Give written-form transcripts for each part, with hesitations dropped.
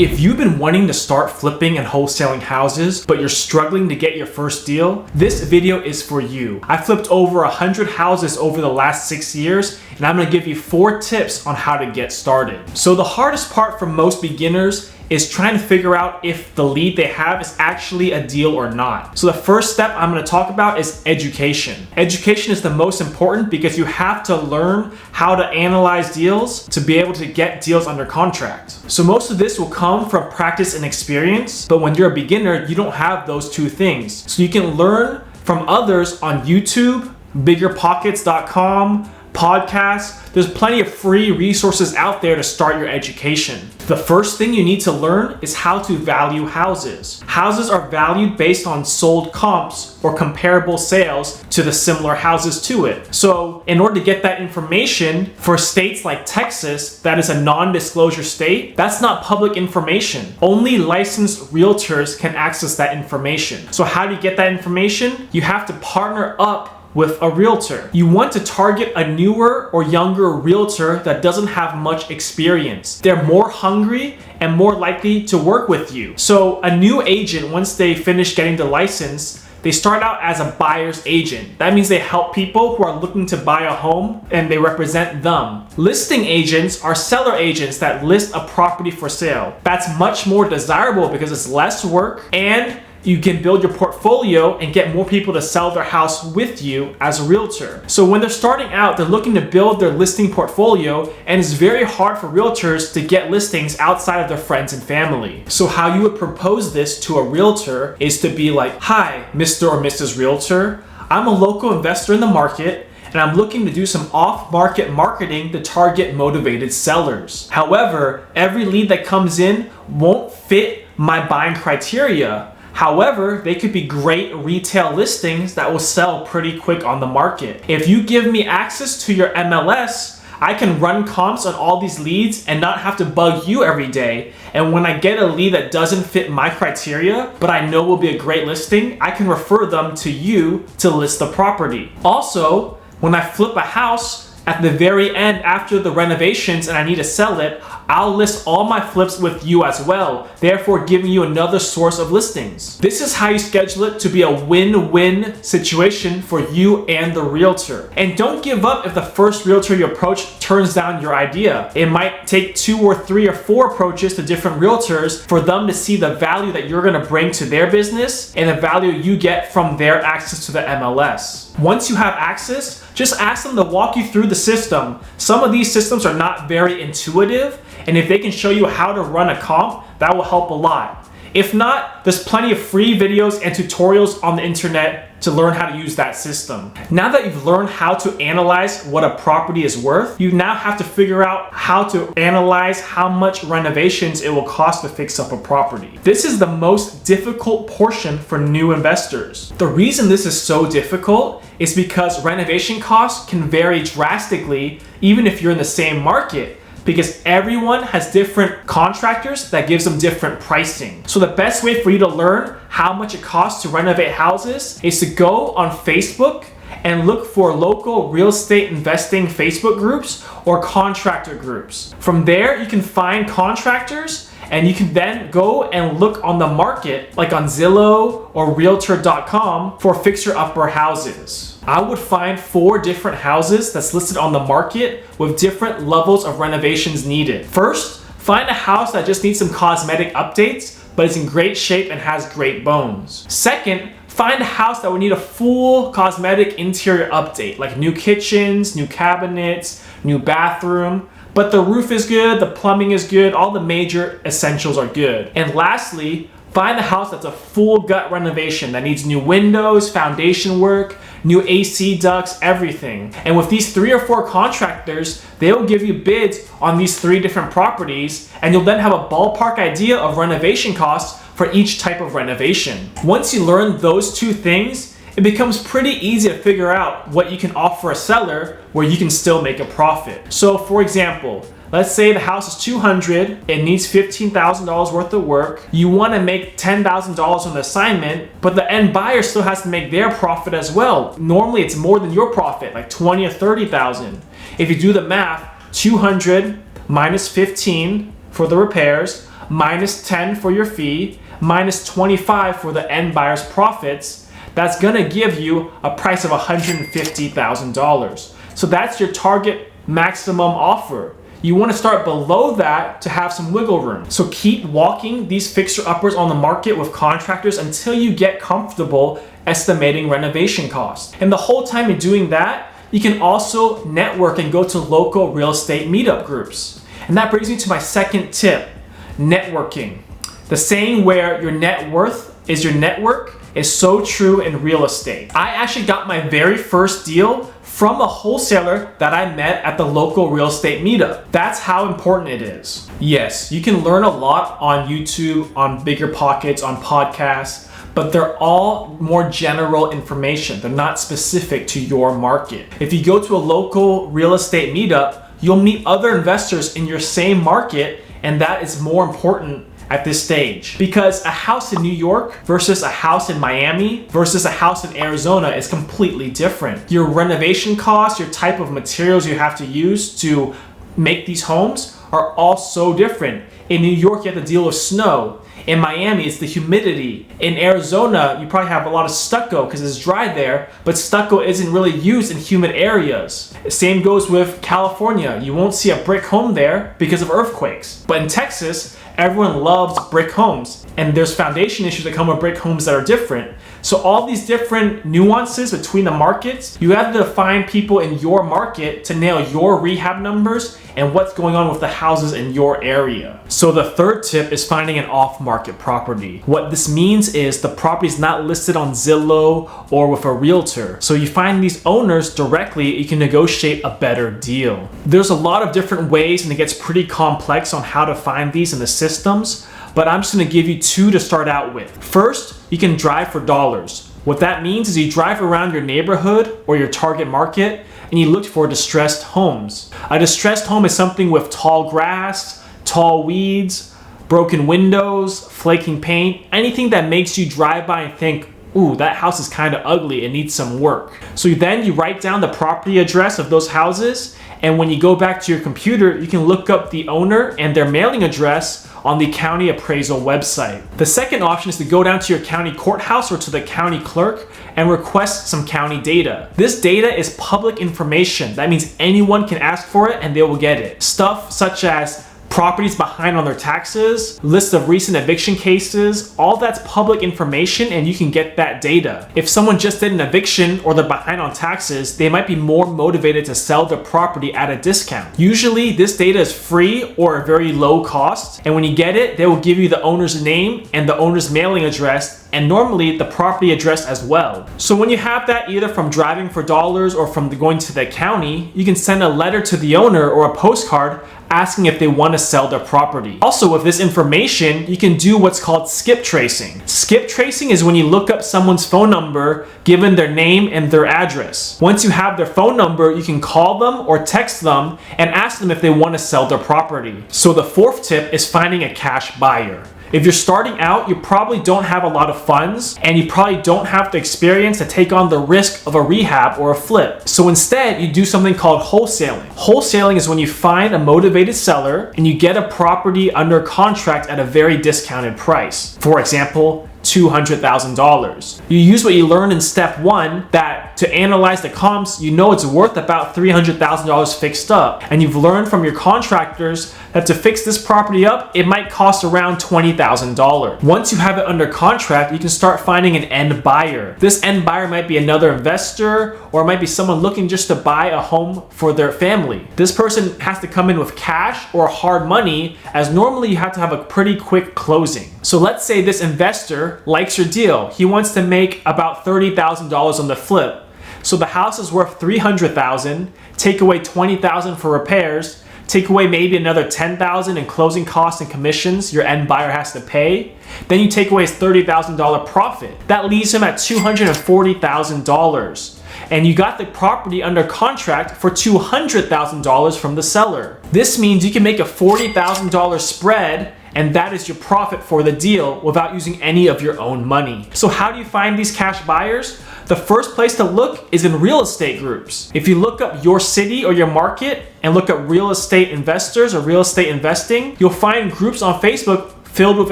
If you've been wanting to start flipping and wholesaling houses, but you're struggling to get your first deal, this video is for you. I flipped over 100 houses over the last 6 years, and I'm gonna give you 4 tips on how to get started. So the hardest part for most beginners is trying to figure out if the lead they have is actually a deal or not. So the first step I'm gonna talk about is education. Education is the most important because you have to learn how to analyze deals to be able to get deals under contract. So most of this will come from practice and experience, but when you're a beginner, you don't have those 2 things. So you can learn from others on YouTube, biggerpockets.com, podcasts. There's plenty of free resources out there to start your education. The first thing you need to learn is how to value houses. Houses are valued based on sold comps or comparable sales to the similar houses to it. So in order to get that information, for states like Texas, that is a non-disclosure state, that's not public information. Only licensed realtors can access that information. So how do you get that information? You have to partner up with a realtor. You want to target a newer or younger realtor that doesn't have much experience. They're more hungry and more likely to work with you. So a new agent, once they finish getting the license, they start out as a buyer's agent. That means they help people who are looking to buy a home and they represent them. Listing agents are seller agents that list a property for sale. That's much more desirable because it's less work and you can build your portfolio and get more people to sell their house with you as a realtor. So when they're starting out, they're looking to build their listing portfolio, and it's very hard for realtors to get listings outside of their friends and family. So how you would propose this to a realtor is to be like, "Hi, Mr. or Mrs. Realtor. I'm a local investor in the market, and I'm looking to do some off-market marketing to target motivated sellers. However, every lead that comes in won't fit my buying criteria. However, they could be great retail listings that will sell pretty quick on the market. If you give me access to your MLS, I can run comps on all these leads and not have to bug you every day. And when I get a lead that doesn't fit my criteria, but I know will be a great listing, I can refer them to you to list the property. Also, when I flip a house, at the very end, after the renovations and I need to sell it, I'll list all my flips with you as well, therefore giving you another source of listings. This is how you schedule it to be a win-win situation for you and the realtor. And don't give up if the first realtor you approach turns down your idea. It might take 2 or 3 or 4 approaches to different realtors for them to see the value that you're gonna bring to their business and the value you get from their access to the MLS. Once you have access, just ask them to walk you through the system. Some of these systems are not very intuitive, and if they can show you how to run a comp, that will help a lot. If not, there's plenty of free videos and tutorials on the internet to learn how to use that system. Now that you've learned how to analyze what a property is worth, you now have to figure out how to analyze how much renovations it will cost to fix up a property. This is the most difficult portion for new investors. The reason this is so difficult is because renovation costs can vary drastically even if you're in the same market, because everyone has different contractors that gives them different pricing. So the best way for you to learn how much it costs to renovate houses is to go on Facebook and look for local real estate investing Facebook groups or contractor groups. From there, you can find contractors and you can then go and look on the market, like on Zillow or Realtor.com, for fixer-upper houses. I would find 4 different houses that's listed on the market with different levels of renovations needed. First, find a house that just needs some cosmetic updates, but is in great shape and has great bones. Second, find a house that would need a full cosmetic interior update, like new kitchens, new cabinets, new bathroom, but the roof is good, the plumbing is good, all the major essentials are good. And lastly, find a house that's a full gut renovation that needs new windows, foundation work, new AC ducts, everything. And with these 3 or 4 contractors, they'll give you bids on these 3 different properties, and you'll then have a ballpark idea of renovation costs for each type of renovation. Once you learn those 2 things, it becomes pretty easy to figure out what you can offer a seller where you can still make a profit. So for example, let's say the house is $200, it needs $15,000 worth of work. You want to make $10,000 on the assignment, but the end buyer still has to make their profit as well. Normally it's more than your profit, like $20,000 or $30,000. If you do the math, 200 minus 15 for the repairs, minus 10 for your fee, minus 25 for the end buyer's profits, that's gonna give you a price of $150,000. So that's your target maximum offer. You want to start below that to have some wiggle room. So keep walking these fixer-uppers on the market with contractors until you get comfortable estimating renovation costs. And the whole time you're doing that, you can also network and go to local real estate meetup groups. And that brings me to my second tip, networking. The saying where your net worth is your network is so true in real estate. I actually got my very first deal from a wholesaler that I met at the local real estate meetup. That's how important it is. Yes, you can learn a lot on YouTube, on Bigger Pockets, on podcasts, but they're all more general information. They're not specific to your market. If you go to a local real estate meetup, you'll meet other investors in your same market, and that is more important at this stage. Because a house in New York versus a house in Miami versus a house in Arizona is completely different. Your renovation costs, your type of materials you have to use to make these homes are all so different. In New York, you have to deal with snow. In Miami, it's the humidity. In Arizona, you probably have a lot of stucco because it's dry there, but stucco isn't really used in humid areas. Same goes with California. You won't see a brick home there because of earthquakes. But in Texas, everyone loves brick homes, and there's foundation issues that come with brick homes that are different. So all these different nuances between the markets, you have to find people in your market to nail your rehab numbers and what's going on with the houses in your area. So the third tip is finding an off-market property. What this means is the property is not listed on Zillow or with a realtor. So you find these owners directly, you can negotiate a better deal. There's a lot of different ways, and it gets pretty complex on how to find these in the systems, but I'm just gonna give you two to start out with. First, you can drive for dollars. What that means is you drive around your neighborhood or your target market and you look for distressed homes. A distressed home is something with tall grass, tall weeds, broken windows, flaking paint, anything that makes you drive by and think, ooh, that house is kind of ugly, it needs some work. So then you write down the property address of those houses, and when you go back to your computer, you can look up the owner and their mailing address on the county appraisal website. The second option is to go down to your county courthouse or to the county clerk and request some county data. This data is public information. That means anyone can ask for it and they will get it. Stuff such as properties behind on their taxes, list of recent eviction cases, all that's public information and you can get that data. If someone just did an eviction or they're behind on taxes, they might be more motivated to sell their property at a discount. Usually this data is free or a very low cost, and when you get it, they will give you the owner's name and the owner's mailing address, and normally the property address as well. So when you have that either from driving for dollars or from going to the county, you can send a letter to the owner or a postcard asking if they want to sell their property. Also, with this information, you can do what's called skip tracing. Skip tracing is when you look up someone's phone number given their name and their address. Once you have their phone number, you can call them or text them and ask them if they want to sell their property. So the fourth tip is finding a cash buyer. If you're starting out, you probably don't have a lot of funds and you probably don't have the experience to take on the risk of a rehab or a flip. So instead, you do something called wholesaling. Wholesaling is when you find a motivated seller and you get a property under contract at a very discounted price. For example, $200,000. You use what you learned in step one, that to analyze the comps, you know it's worth about $300,000 fixed up. And you've learned from your contractors that to fix this property up, it might cost around $20,000. Once you have it under contract, you can start finding an end buyer. This end buyer might be another investor, or it might be someone looking just to buy a home for their family. This person has to come in with cash or hard money, as normally you have to have a pretty quick closing. So let's say this investor likes your deal. He wants to make about $30,000 on the flip. So the house is worth $300,000, take away $20,000 for repairs, take away maybe another $10,000 in closing costs and commissions your end buyer has to pay. Then you take away his $30,000 profit. That leaves him at $240,000. And you got the property under contract for $200,000 from the seller. This means you can make a $40,000 spread, and that is your profit for the deal without using any of your own money. So how do you find these cash buyers? The first place to look is in real estate groups. If you look up your city or your market and look up real estate investors or real estate investing, you'll find groups on Facebook filled with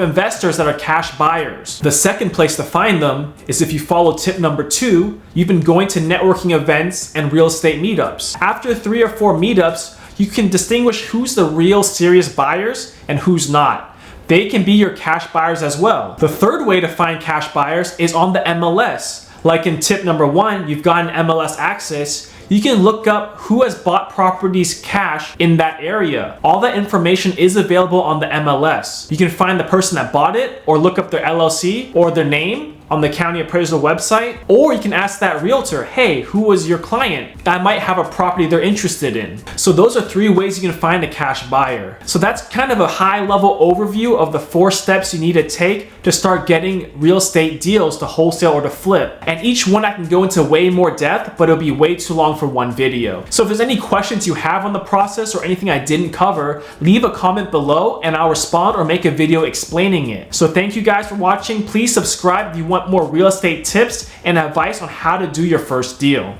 investors that are cash buyers. The second place to find them is if you follow tip number 2, you've been going to networking events and real estate meetups. After 3 or 4 meetups, you can distinguish who's the real serious buyers and who's not. They can be your cash buyers as well. The third way to find cash buyers is on the MLS. Like in tip number 1, you've gotten MLS access. You can look up who has bought properties cash in that area. All that information is available on the MLS. You can find the person that bought it, or look up their LLC or their name on the county appraisal website, or you can ask that realtor, hey, who was your client? I might have a property they're interested in. So those are 3 ways you can find a cash buyer. So that's kind of a high level overview of the 4 steps you need to take to start getting real estate deals to wholesale or to flip. And each one I can go into way more depth, but it'll be way too long for one video. So if there's any questions you have on the process or anything I didn't cover, leave a comment below and I'll respond or make a video explaining it. So thank you guys for watching. Please subscribe if you want more real estate tips and advice on how to do your first deal.